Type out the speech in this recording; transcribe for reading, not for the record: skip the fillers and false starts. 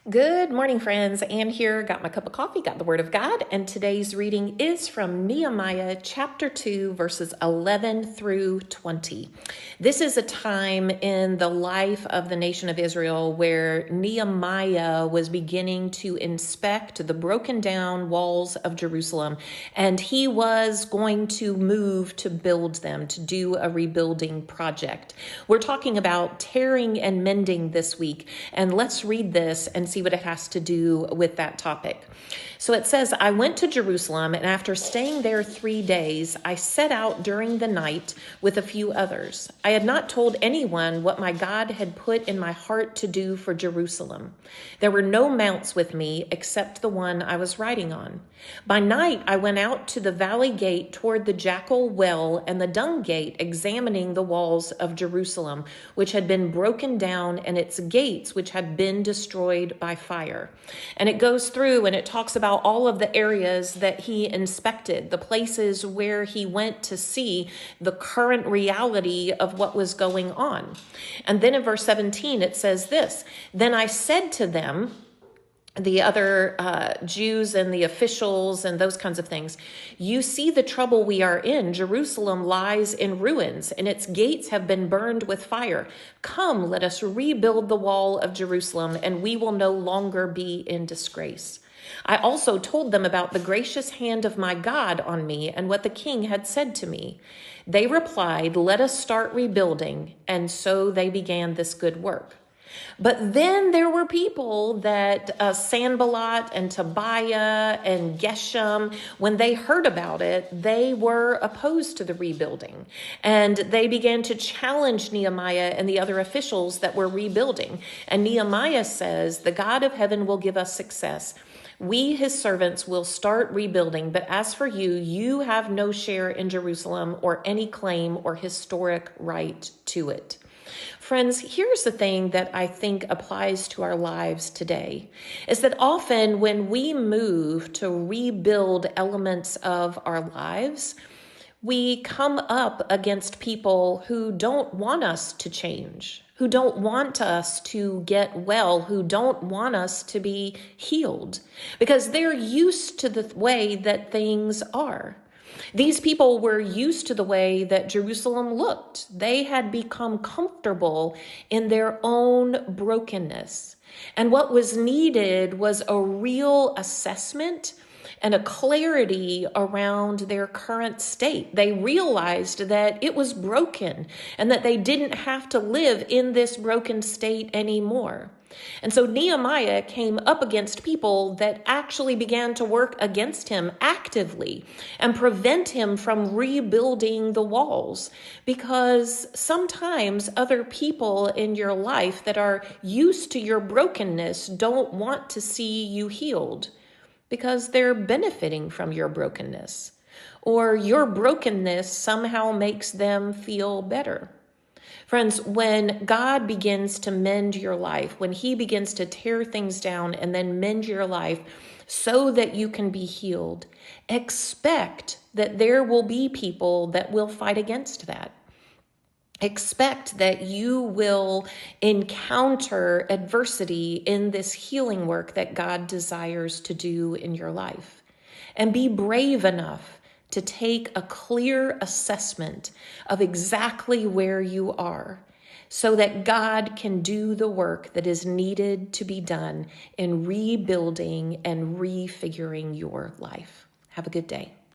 Good morning, friends. Anne here, got my cup of coffee, got the Word of God, and today's reading is from Nehemiah chapter 2, verses 11 through 20. This is a time in the life of the nation of Israel where Nehemiah was beginning to inspect the broken down walls of Jerusalem, and he was going to move to build them, to do a rebuilding project. We're talking about tearing and mending this week, and let's read this and see what it has to do with that topic. So it says, I went to Jerusalem, and after staying there 3 days, I set out during the night with a few others. I had not told anyone what my God had put in my heart to do for Jerusalem. There were no mounts with me except the one I was riding on. By night, I went out to the valley gate toward the Jackal Well and the Dung Gate, examining the walls of Jerusalem, which had been broken down, and its gates, which had been destroyed by fire. And it goes through and it talks about all of the areas that he inspected, the places where he went to see the current reality of what was going on. And then in verse 17, it says this, Then I said to them, the other Jews and the officials and those kinds of things, you see the trouble we are in. Jerusalem lies in ruins, and its gates have been burned with fire. Come, let us rebuild the wall of Jerusalem, and we will no longer be in disgrace. I also told them about the gracious hand of my God on me and what the king had said to me. They replied, let us start rebuilding, and so they began this good work. But then there were people that Sanballat and Tobiah and Geshem, when they heard about it, they were opposed to the rebuilding. And they began to challenge Nehemiah and the other officials that were rebuilding. And Nehemiah says, the God of heaven will give us success. We, his servants, will start rebuilding, but as for you, you have no share in Jerusalem or any claim or historic right to it. Friends, here's the thing that I think applies to our lives today, is that often when we move to rebuild elements of our lives, we come up against people who don't want us to change, who don't want us to get well, who don't want us to be healed, because they're used to the way that things are. These people were used to the way that Jerusalem looked. They had become comfortable in their own brokenness. And what was needed was a real assessment and a clarity around their current state. They realized that it was broken and that they didn't have to live in this broken state anymore. And so Nehemiah came up against people that actually began to work against him actively and prevent him from rebuilding the walls, because sometimes other people in your life that are used to your brokenness don't want to see you healed because they're benefiting from your brokenness, or your brokenness somehow makes them feel better. Friends, when God begins to mend your life, when he begins to tear things down and then mend your life so that you can be healed, expect that there will be people that will fight against that. Expect that you will encounter adversity in this healing work that God desires to do in your life. And be brave enough to take a clear assessment of exactly where you are so that God can do the work that is needed to be done in rebuilding and refiguring your life. Have a good day.